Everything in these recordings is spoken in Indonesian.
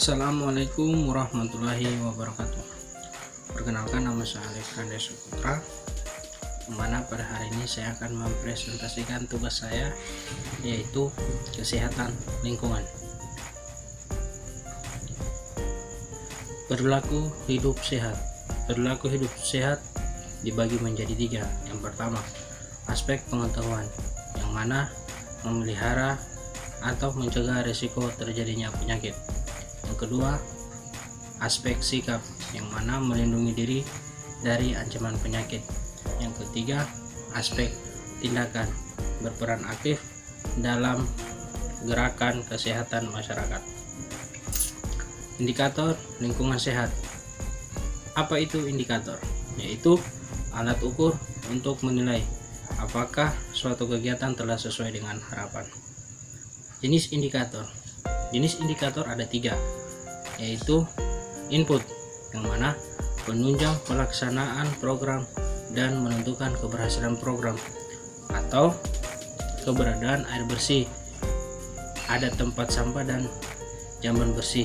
Assalamualaikum warahmatullahi wabarakatuh. Perkenalkan, nama saya Alif Randes Putra, dimana pada hari ini saya akan mempresentasikan tugas saya, yaitu kesehatan lingkungan. Perilaku hidup sehat. Perilaku hidup sehat dibagi menjadi tiga. Yang pertama, aspek pengetahuan, yang mana memelihara atau mencegah risiko terjadinya penyakit. Yang kedua, aspek sikap, yang mana melindungi diri dari ancaman penyakit. Yang ketiga, aspek tindakan, berperan aktif dalam gerakan kesehatan masyarakat. Indikator lingkungan sehat. Apa itu indikator? Yaitu alat ukur untuk menilai apakah suatu kegiatan telah sesuai dengan harapan. Jenis indikator. Jenis indikator ada tiga, yaitu input, yang mana penunjang pelaksanaan program dan menentukan keberhasilan program, atau keberadaan air bersih, ada tempat sampah dan jamban bersih.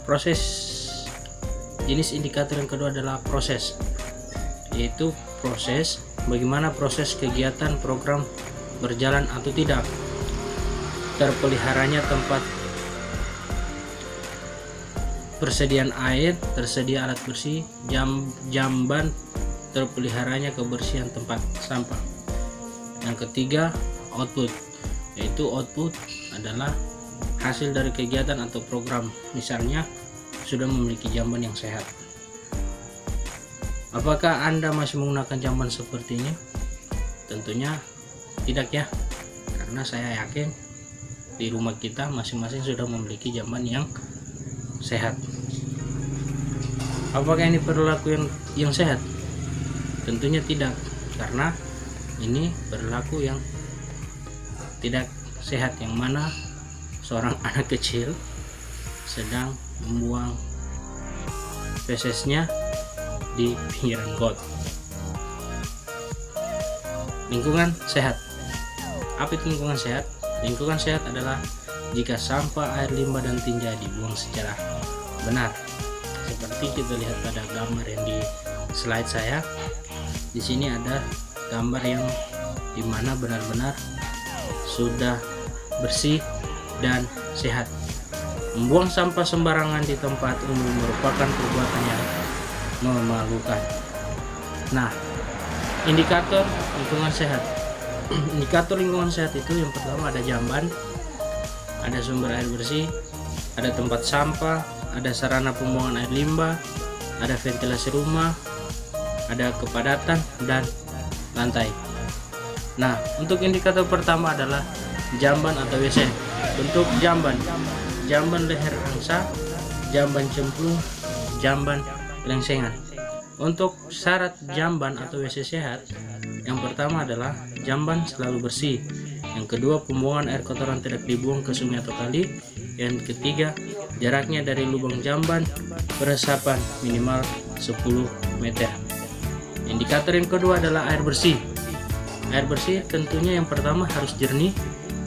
Proses. Jenis indikator yang kedua adalah proses, yaitu proses bagaimana proses kegiatan program berjalan atau tidak, terpeliharanya tempat persediaan air, tersedia alat bersih, jamban, terpeliharanya kebersihan tempat sampah. Yang ketiga, output, yaitu output adalah hasil dari kegiatan atau program, misalnya sudah memiliki jamban yang sehat. Apakah Anda masih menggunakan jamban seperti ini? Tentunya tidak ya, karena saya yakin di rumah kita masing-masing sudah memiliki jamban yang sehat. Apakah ini perilaku yang sehat? Tentunya tidak, karena ini perilaku yang tidak sehat, yang mana seorang anak kecil sedang membuang fesesnya di pinggiran got. Lingkungan sehat. Apa itu lingkungan sehat? Lingkungan sehat adalah jika sampah, air limbah, dan tinja dibuang secara benar. Seperti kita lihat pada gambar yang di slide saya. Di sini ada gambar yang dimana benar-benar sudah bersih dan sehat. Membuang sampah sembarangan di tempat umum merupakan perbuatan yang memalukan. Nah, indikator lingkungan sehat. Indikator lingkungan sehat itu yang pertama ada jamban, ada sumber air bersih, ada tempat sampah, ada sarana pembuangan air limbah, ada ventilasi rumah, ada kepadatan dan lantai. Nah, untuk indikator pertama adalah jamban atau WC. Bentuk jamban: jamban leher angsa, jamban cemplung, jamban gelengsengan. Untuk syarat jamban atau WC sehat, yang pertama adalah jamban selalu bersih. Yang kedua, pembuangan air kotoran tidak dibuang ke sungai atau kali. Yang ketiga, jaraknya dari lubang jamban beresapan minimal 10 meter. Indikator yang kedua adalah air bersih. Air bersih tentunya yang pertama harus jernih,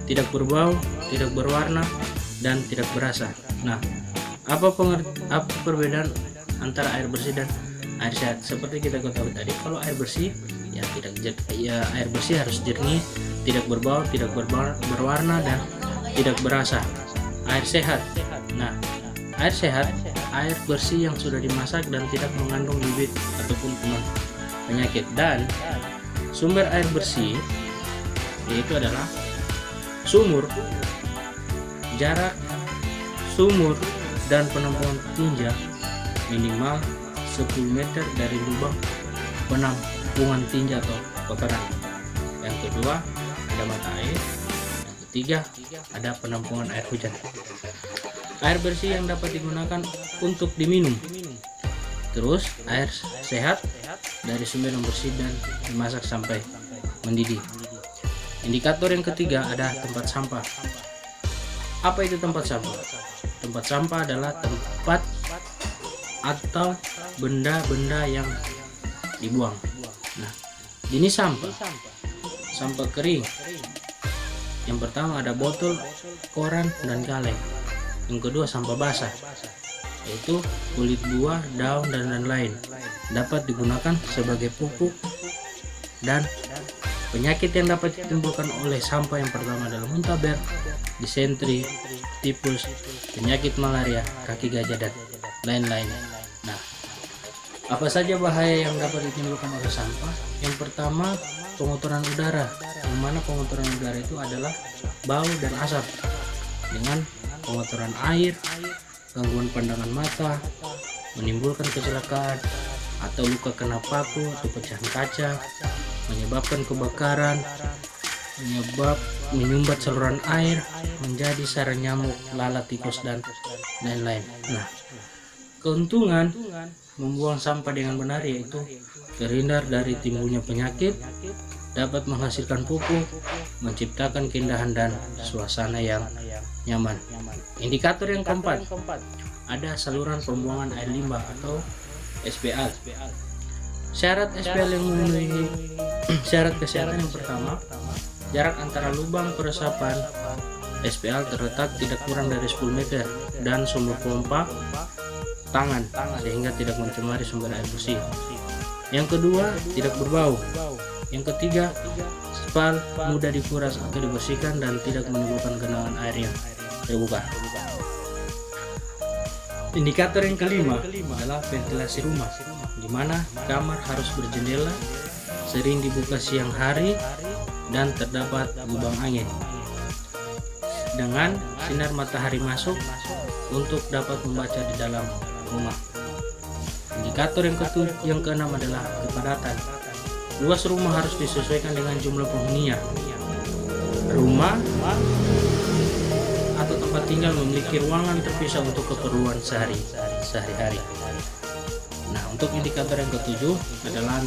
tidak berbau, tidak berwarna, dan tidak berasa. Nah, apa perbedaan antara air bersih dan air sehat? Seperti kita ketahui tadi, kalau air bersih air bersih harus jernih, tidak berbau, tidak berwarna, dan tidak berasa. Air sehat. Nah, air sehat, air bersih yang sudah dimasak dan tidak mengandung bibit ataupun kuman penyakit. Dan sumber air bersih yaitu adalah sumur, jarak sumur dan penampungan tinja minimal 10 meter dari lubang penampungan tinja atau kotoran. Yang kedua, ada mata air. Yang ketiga, ada penampungan air hujan. Air bersih yang dapat digunakan untuk diminum. Terus air sehat dari sumber yang bersih dan dimasak sampai mendidih. Indikator yang ketiga ada tempat sampah. Apa itu tempat sampah? Tempat sampah adalah tempat atau benda-benda yang dibuang. Nah, jenis sampah: sampah kering. Yang pertama ada botol, koran, dan kaleng. Yang kedua sampah basah, yaitu kulit buah, daun, dan lain-lain, dapat digunakan sebagai pupuk. Dan penyakit yang dapat ditimbulkan oleh sampah yang pertama adalah muntaber, disentri, tipus, penyakit malaria, kaki gajah, dan lain-lain. Nah, apa saja bahaya yang dapat ditimbulkan oleh sampah? Yang pertama, pengotoran udara, yang mana pengotoran udara itu adalah bau dan asap, dengan pengotoran air, gangguan pandangan mata, menimbulkan kecelakaan atau luka kena paku atau pecahan kaca, menyebabkan kebakaran, menyumbat saluran air, menjadi sarang nyamuk, lalat, tikus, dan lain-lain. Nah, keuntungan membuang sampah dengan benar yaitu terhindar dari timbulnya penyakit, dapat menghasilkan pupuk, menciptakan keindahan dan suasana yang nyaman. Indikator yang keempat, ada saluran pembuangan air limbah atau SPL. Syarat SPL yang memenuhi syarat kesehatan yang pertama, jarak antara lubang peresapan SPL terletak tidak kurang dari 10 meter dan sumber pompa tangan sehingga tidak mencemari sumber air bersih. Yang kedua, tidak berbau. Yang ketiga, SPL mudah dikuras atau dibersihkan dan tidak menimbulkan genangan air yang terbuka. Indikator yang kelima adalah ventilasi rumah, di mana kamar harus berjendela, sering dibuka siang hari, dan terdapat lubang angin dengan sinar matahari masuk untuk dapat membaca di dalam rumah. Indikator yang keenam adalah kepadatan. Luas rumah harus disesuaikan dengan jumlah penghuninya. Rumah atau tempat tinggal memiliki ruangan terpisah untuk keperluan sehari-hari. Nah, untuk indikator yang ketujuh adalah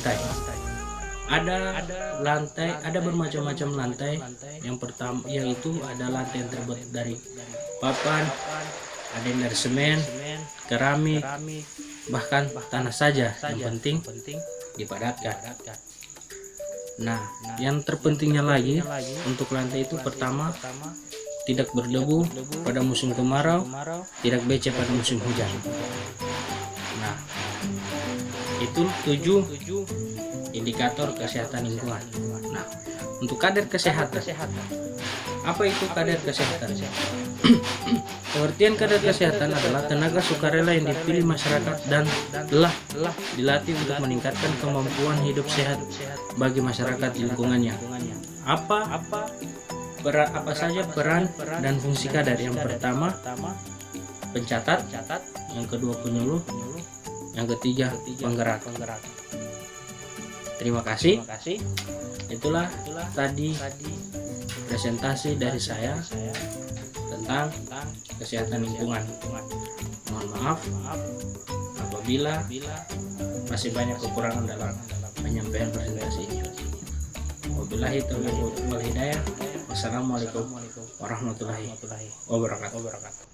lantai. Ada bermacam-macam lantai. Yang pertama yaitu ada lantai yang terbuat dari papan, ada yang dari semen, keramik, bahkan tanah saja. Yang penting dipadatkan. Nah, yang terpentingnya lagi untuk lantai itu pertama, tidak berdebu pada musim kemarau, tidak becek pada musim hujan. Nah, itu 7 indikator kesehatan lingkungan. Nah, untuk kadar kesehatan, apa itu kadar kesehatan? Pengertian kadar kesehatan adalah tenaga sukarela yang dipilih masyarakat dan telah dilatih untuk meningkatkan kemampuan hidup sehat bagi masyarakat di lingkungannya. Apa saja peran dan fungsi kadar? Yang pertama, pencatat, yang kedua penyuluh, yang ketiga penggerak. Terima kasih. Itulah tadi presentasi dari saya tentang kesehatan lingkungan. Mohon maaf apabila masih banyak kekurangan dalam penyampaian presentasi ini. Wabillahi taufiq wal hidayah. Wassalamualaikum warahmatullahi wabarakatuh.